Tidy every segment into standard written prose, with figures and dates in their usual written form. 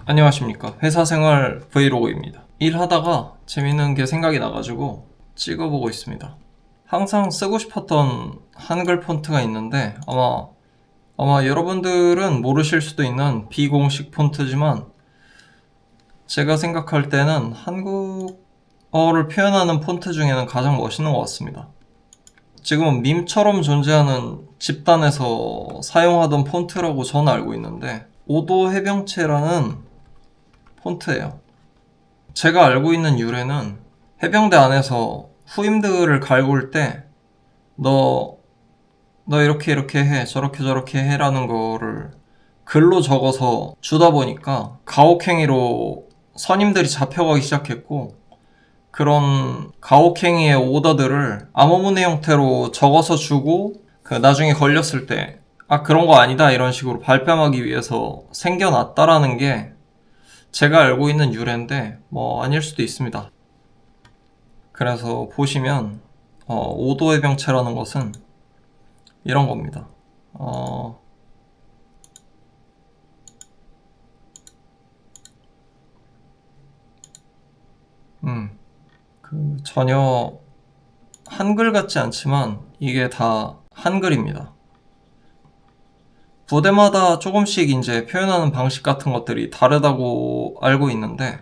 안녕하십니까. 회사생활 브이로그입니다. 일하다가 재밌는 게 생각이 나가지고 찍어보고 있습니다. 항상 쓰고 싶었던 한글 폰트가 있는데 아마 여러분들은 모르실 수도 있는 비공식 폰트지만 제가 생각할 때는 한국어를 표현하는 폰트 중에는 가장 멋있는 것 같습니다. 지금은 밈처럼 존재하는 집단에서 사용하던 폰트라고 저는 알고 있는데 오도 해병체라는 폰트예요. 제가 알고 있는 유래는 해병대 안에서 후임들을 갈굴 때 너 이렇게 해 저렇게 해라는 거를 글로 적어서 주다 보니까 가혹행위로 선임들이 잡혀가기 시작했고, 그런 가혹행위의 오더들을 암호문의 형태로 적어서 주고 나중에 걸렸을 때 그런 거 아니다 이런 식으로 발뺌하기 위해서 생겨났다라는 게 제가 알고 있는 유래인데 아닐 수도 있습니다. 그래서 보시면 오도의 병체라는 것은 이런 겁니다. 전혀 한글 같지 않지만 이게 다 한글입니다. 부대마다 조금씩 이제 표현하는 방식 같은 것들이 다르다고 알고 있는데,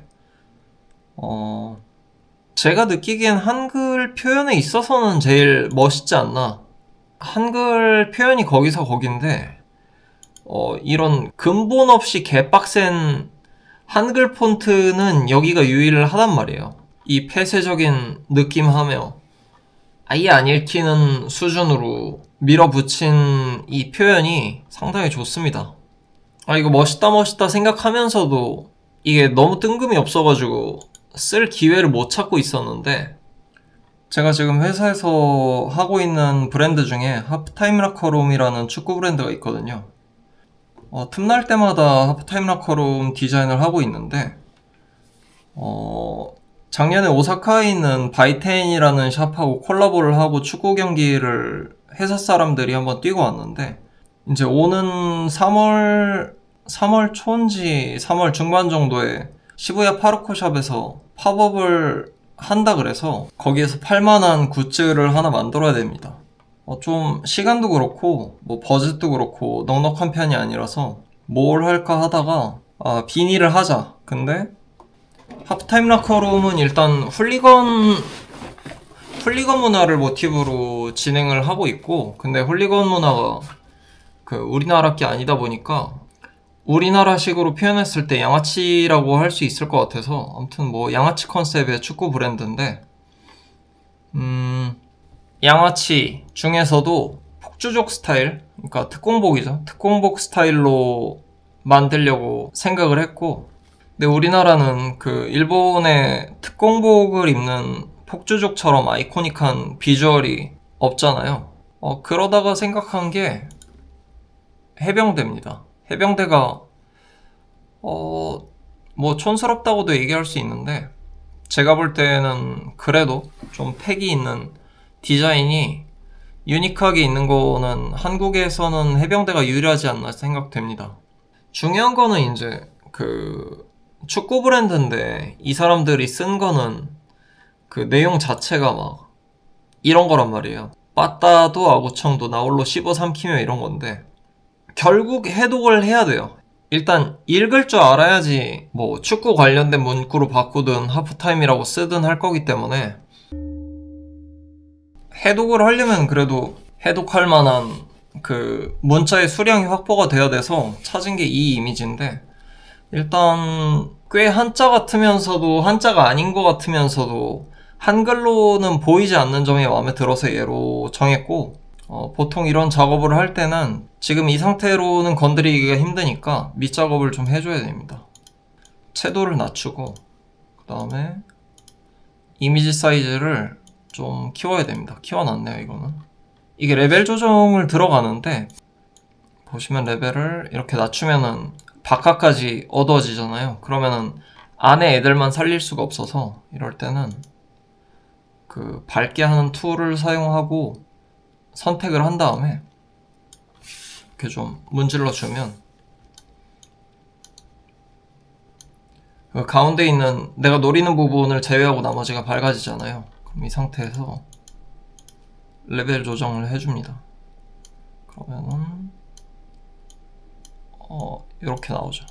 제가 느끼기엔 한글 표현에 있어서는 제일 멋있지 않나. 한글 표현이 거기서 거긴데, 이런 근본 없이 개빡센 한글 폰트는 여기가 유일하단 말이에요. 이 폐쇄적인 느낌하며 아예 안 읽히는 수준으로 밀어붙인 이 표현이 상당히 좋습니다. 이거 멋있다 생각하면서도 이게 너무 뜬금이 없어가지고 쓸 기회를 못 찾고 있었는데, 제가 지금 회사에서 하고 있는 브랜드 중에 하프타임 라커룸이라는 축구 브랜드가 있거든요. 틈날 때마다 하프타임 라커룸 디자인을 하고 있는데, 작년에 오사카에 있는 바이텐이라는 샵하고 콜라보를 하고 축구 경기를 회사 사람들이 한번 뛰고 왔는데, 이제 오는 3월 초인지 3월 중반 정도에 시부야 파르코샵에서 팝업을 한다 그래서 거기에서 팔만한 굿즈를 하나 만들어야 됩니다. 좀 시간도 그렇고 버젯도 그렇고 넉넉한 편이 아니라서 뭘 할까 하다가 비닐을 하자. 근데 하프타임 라커룸은 일단 훌리건 문화를 모티브로 진행을 하고 있고, 근데 훌리건 문화가 우리나라 게 아니다 보니까 우리나라식으로 표현했을 때 양아치라고 할 수 있을 것 같아서, 아무튼 양아치 컨셉의 축구 브랜드인데, 양아치 중에서도 폭주족 스타일, 그러니까 특공복이죠. 특공복 스타일로 만들려고 생각을 했고, 근데 우리나라는 일본의 특공복을 입는 폭주족처럼 아이코닉한 비주얼이 없잖아요. 그러다가 생각한 게 해병대입니다. 해병대가 촌스럽다고도 얘기할 수 있는데, 제가 볼 때는 그래도 좀 팩이 있는 디자인이 유니크하게 있는 거는 한국에서는 해병대가 유일하지 않나 생각됩니다. 중요한 거는 이제 축구 브랜드인데 이 사람들이 쓴 거는 내용 자체가 막 이런 거란 말이에요. 빠따도 아구청도 나홀로 씹어 삼키며 이런 건데, 결국 해독을 해야 돼요. 일단 읽을 줄 알아야지 축구 관련된 문구로 바꾸든 하프타임이라고 쓰든 할 거기 때문에, 해독을 하려면 그래도 해독할 만한 문자의 수량이 확보가 돼야 돼서 찾은 게 이 이미지인데, 일단 꽤 한자 같으면서도 한자가 아닌 것 같으면서도 한글로는 보이지 않는 점이 마음에 들어서 얘로 정했고, 보통 이런 작업을 할 때는 지금 이 상태로는 건드리기가 힘드니까 밑작업을 좀 해줘야 됩니다. 채도를 낮추고 그 다음에 이미지 사이즈를 좀 키워야 됩니다. 키워놨네요. 이거는 이게 레벨 조정을 들어가는데, 보시면 레벨을 이렇게 낮추면은 바카까지 어두워지잖아요. 그러면은 안에 애들만 살릴 수가 없어서 이럴 때는 밝게 하는 툴을 사용하고 선택을 한 다음에 이렇게 좀 문질러 주면 그 가운데 있는 내가 노리는 부분을 제외하고 나머지가 밝아지잖아요. 그럼 이 상태에서 레벨 조정을 해줍니다. 그러면은 이렇게 나오죠.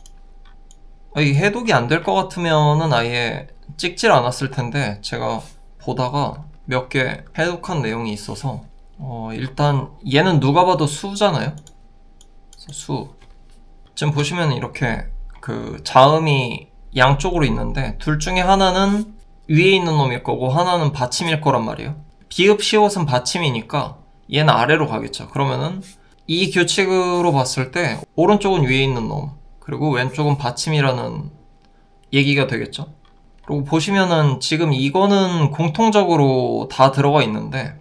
이 해독이 안 될 것 같으면은 아예 찍질 않았을 텐데 제가 보다가 몇 개 해독한 내용이 있어서 일단 얘는 누가 봐도 수잖아요. 수. 지금 보시면 이렇게 그 자음이 양쪽으로 있는데 둘 중에 하나는 위에 있는 놈일 거고 하나는 받침일 거란 말이에요. 비읍 시옷은 받침이니까 얘는 아래로 가겠죠. 그러면은 이 규칙으로 봤을 때 오른쪽은 위에 있는 놈 그리고 왼쪽은 받침이라는 얘기가 되겠죠. 그리고 보시면은 지금 이거는 공통적으로 다 들어가 있는데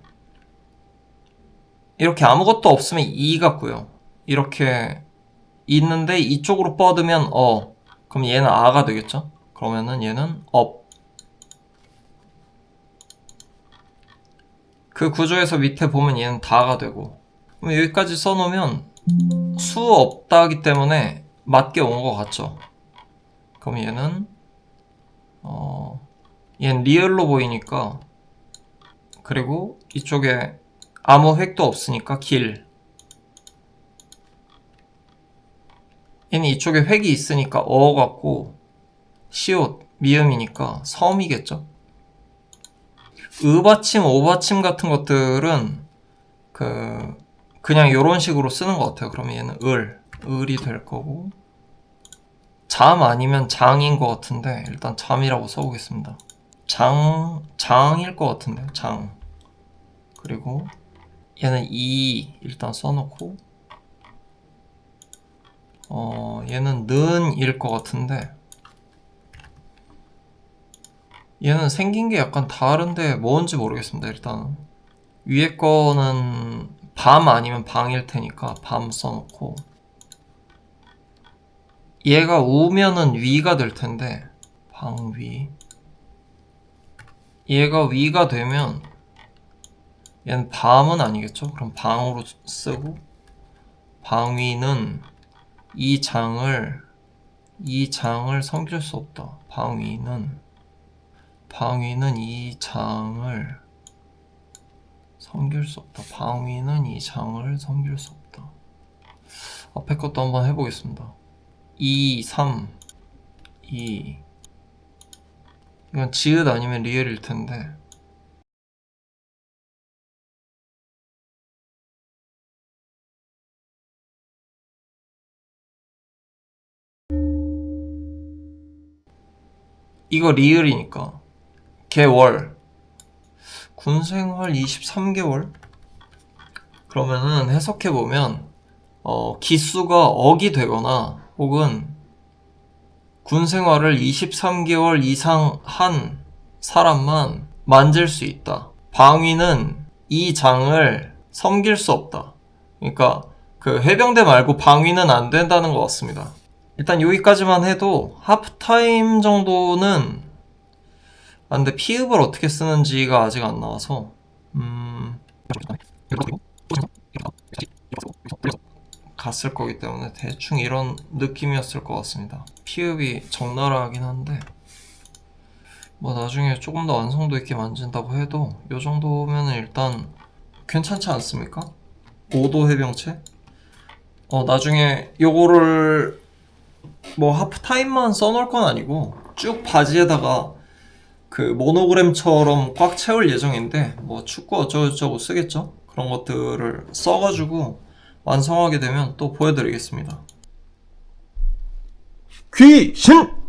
이렇게 아무것도 없으면 이 같고요. 이렇게 있는데 이쪽으로 뻗으면 그럼 얘는 아가 되겠죠. 그러면은 얘는 업. 그 구조에서 밑에 보면 얘는 다가 되고 그럼 여기까지 써놓으면 수 없다기 때문에 맞게 온 것 같죠. 그럼 얘는 얘는 리얼로 보이니까 그리고 이쪽에 아무 획도 없으니까 길. 얘는 이쪽에 획이 있으니까 같고 시옷 미음이니까 섬이겠죠. 으받침 오받침 같은 것들은 그냥 이런 식으로 쓰는 것 같아요. 그러면 얘는 을이 될 거고 잠 아니면 장인 것 같은데 일단 잠이라고 써보겠습니다. 장일 것 같은데 장. 그리고 얘는 일단 써놓고 얘는 는일 것 같은데 얘는 생긴 게 약간 다른데 뭔지 모르겠습니다. 일단 위에 거는 밤 아니면 방일 테니까 밤 써놓고 얘가 우면은 위가 될 텐데 방위. 얘가 위가 되면 얘는 밤은 아니겠죠? 그럼 방으로 쓰고 방위는 이 장을 섬길 수 없다. 방위는 이 장을 섬길 수 없다. 방위는 이 장을 섬길 수 없다. 앞에 것도 한번 해보겠습니다. 2, 3, 2 이건 지읒 아니면 리얼일 텐데 이거 리을이니까 개월 군생활 23개월 그러면은 해석해보면 기수가 억이 되거나 혹은 군생활을 23개월 이상 한 사람만 만질 수 있다. 방위는 이 장을 섬길 수 없다. 그러니까 그 해병대 말고 방위는 안 된다는 것 같습니다. 일단 여기까지만 해도 하프타임 정도는 근데 피읍을 어떻게 쓰는지가 아직 안 나와서 갔을 거기 때문에 대충 이런 느낌이었을 것 같습니다. 피읍이 적나라하긴 한데 뭐 나중에 조금 더 완성도 있게 만진다고 해도 요 정도면 일단 괜찮지 않습니까? 5도 해병체? 나중에 요거를 뭐 하프타임만 써놓을 건 아니고 쭉 바지에다가 그 모노그램처럼 꽉 채울 예정인데 뭐 축구 어쩌고저쩌고 쓰겠죠? 그런 것들을 써가지고 완성하게 되면 또 보여드리겠습니다. 귀신!